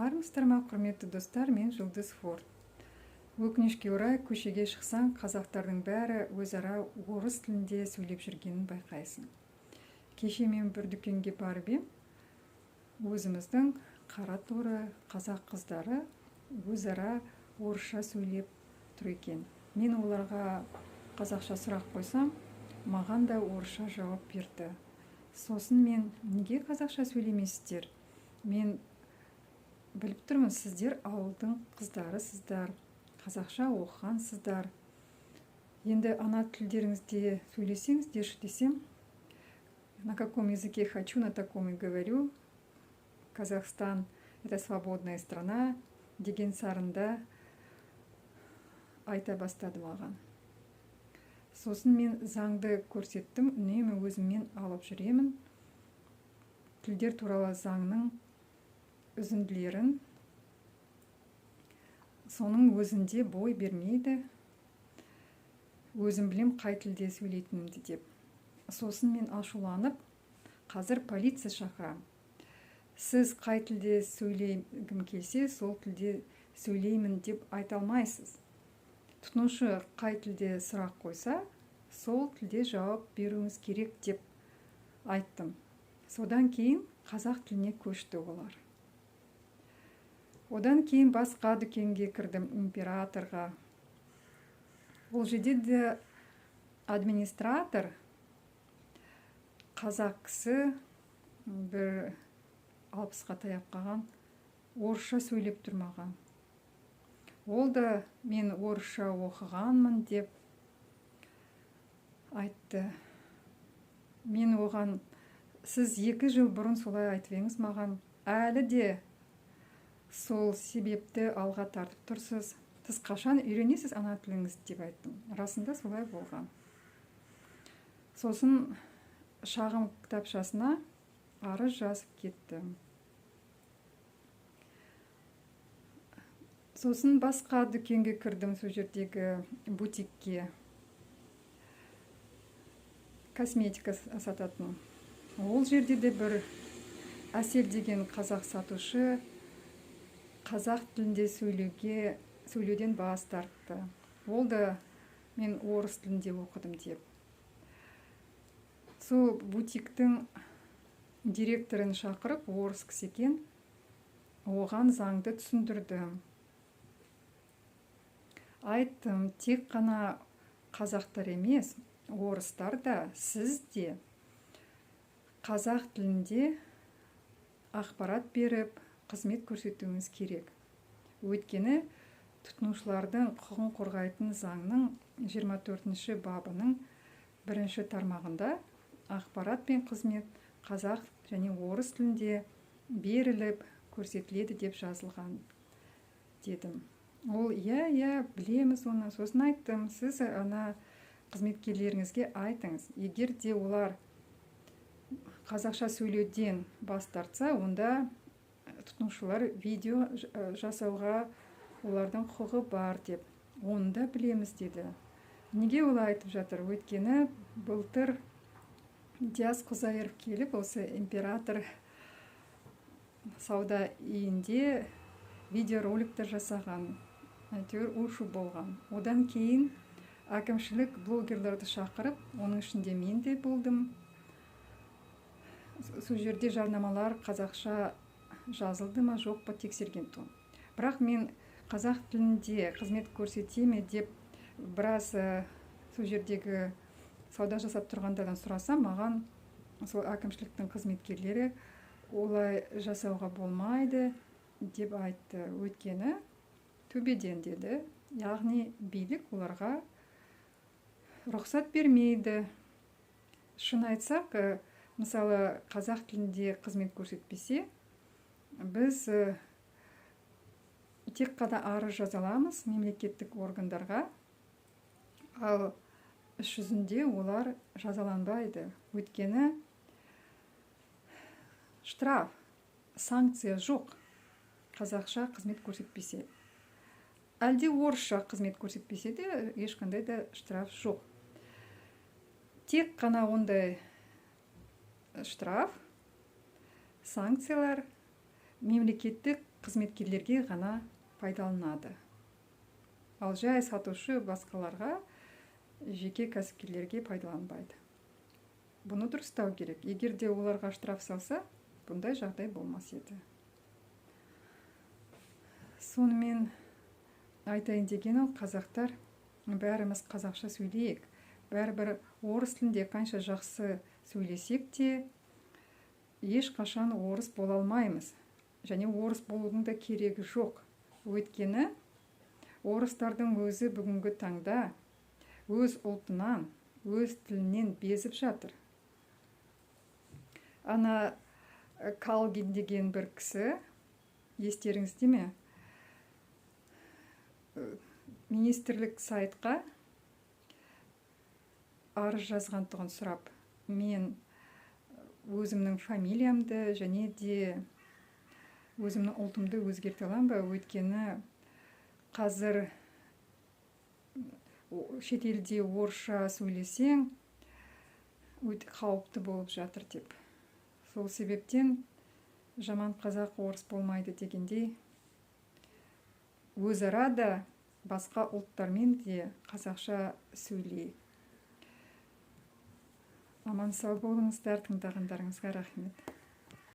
армысыздар ма, құрметті достар, мен Жұлдыз Форд. Өкінішке орай, көшеге шықсаң, қазақтардың бәрі өзара орыс тілінде сөйлеп жүргенін байқайсың. Кеше мен бір дүкенге барып ем, өзіміздің қара торы қазақ қыздары өзара орысша сөйлеп тұр екен. Мен оларға қазақша сұрақ қойсам, маған да орысша жауап берді. Сосын мен, неге қазақша сөйлемейсіздер? Мен біліп тұрмын, сіздер ауылдың қыздарысыздар, қазақша оқығансыздар. Енді ана тілдеріңізде сөйлесеңіздерші десем, на каком языке хочу, на таком и говорю. Казахстан – это свободная страна деген сарында айта бастады маған. Сосын мен заңды көрсеттім, үнемі өзіммен алып жүремін. Тілдер туралы заңның үзінділерін, соның өзінде бой бермейді. Өзім білем қай тілде сөйлейтінімді деп. Сосын мен ашуланып, қазір полиция шақырамын. Сіз қай тілде сөйлегім келсе, сол тілде сөйлеймін деп айта алмайсыз. Тұтынушы қай тілде сұрақ қойса, сол тілде жауап беруіңіз керек деп айттым. Содан кейін қазақ тіліне көшті олар. Одан кейін басқа дүкенге кірдім, императорға. Ол жерде де администратор, қазақ кісі, бір 60-қа таяп қалған, орысша сөйлеп тұрмаған. Ол да мен орысша оқығанмын деп айтты. Мен оған, сіз 2 жыл бұрын солай айтып едіңіз маған, әлі де сол себепті алға тартып тұрсыз. Сіз қашан үйренесіз ана тіліңізді деп айттым. Расында солай болған. Сосын шағым кітапшасына арыз жазып кеттім. Сосын басқа дүкенге кірдім, сол жердегі бутикке. Косметика сататын. Ол жерде де бір Әсел деген қазақ сатушы қазақ тілінде сөйлеуден бас тартты. Ол да мен орыс тілінде оқыдым деп. Сол бутиктің директорын шақырып, орыс кісі екен, оған заңды түсіндірдім. Айттым, тек қана қазақтар емес, орыстар да, сіз де қазақ тілінде ақпарат беріп, қызмет көрсетуіңіз керек. Өйткені тұтынушылардың құқығын қорғайтын заңның 24-ші бабының 1-ші тармағында ақпарат пен қызмет қазақ және орыс тілінде беріліп көрсетіледі деп жазылған дедім. Ол, иә, білеміз оны. Сосын айттым, сіз ана қызметкерлеріңізге айтыңыз, егер де олар қазақша сөйлеуден бас тартса, онда тұтынушылар видео жасауға олардың құқығы бар деп. Оны да білеміз деді. Неге олай айтып жатыр? Өйткені былтыр Диас Құзайыров келіп, осы император сауда үйінде видеороликтер жасаған. Әйтеуір у-шу болған. Одан кейін әкімшілік блогерлерді шақырып, оның ішінде мен де болдым. Сол жерде жарнамалар қазақша жазылды ма, жоқ па тексерген тұғым. Бірақ мен қазақ тілінде қызмет көрсетеме деп біраз сол жердегі сауда жасап тұрғандардан сұрасам, маған сол әкімшіліктің қызметкерлері олай жасауға болмайды деп айтты. Өйткені төбеден деді, яғни билік оларға рұқсат бермейді. Шын айтсақ, мысалы қазақ тілінде қызмет көрсетпесе, біз тек қана арыз жазаламыз мемлекеттік органдарға, ал іс жүзінде олар жазаланбайды. Өйткені штраф, санкция жоқ қазақша қызмет көрсетпесе. Әлде орысша қызмет көрсетпесе де ешқандай да штраф жоқ. Тек қана ондай штраф, санкциялар мемлекеттік қызметкерлерге ғана пайдаланады. Ал жай сатушы басқаларға, жеке кәсіпкерлерге пайдаланбайды. Бұны дұрыстау керек. Егер де оларға штраф салса, бұндай жағдай болмас еді. Сонымен айтайын деген ол, қазақтар, бәріміз қазақша сөйлейік. Бәрібір орыс тілінде қанша жақсы сөйлесек те, ешқашан орыс бола алмаймыз. Және орыс болудың да керегі жоқ. Өйткені орыстардың өзі бүгінгі таңда өз ұлтынан, өз тілінен безіп жатыр. Ана Калгин деген бір кісі, естеріңізде ме? Министрлік сайтқа арыз жазғандығын сұрап, мен өзімнің фамилиямды және де өзімнің ұлтымды өзгерте аламын ба? Өйткені қазір шетелде орысша сөйлесең, өте қауіпті болып жатыр деп. Сол себептен жаман қазақ орыс болмайды дегендей, өзара да басқа ұлттармен де қазақша сөйлейік. Аман сау болыңыздар, тыңдағандарыңызға рахмет.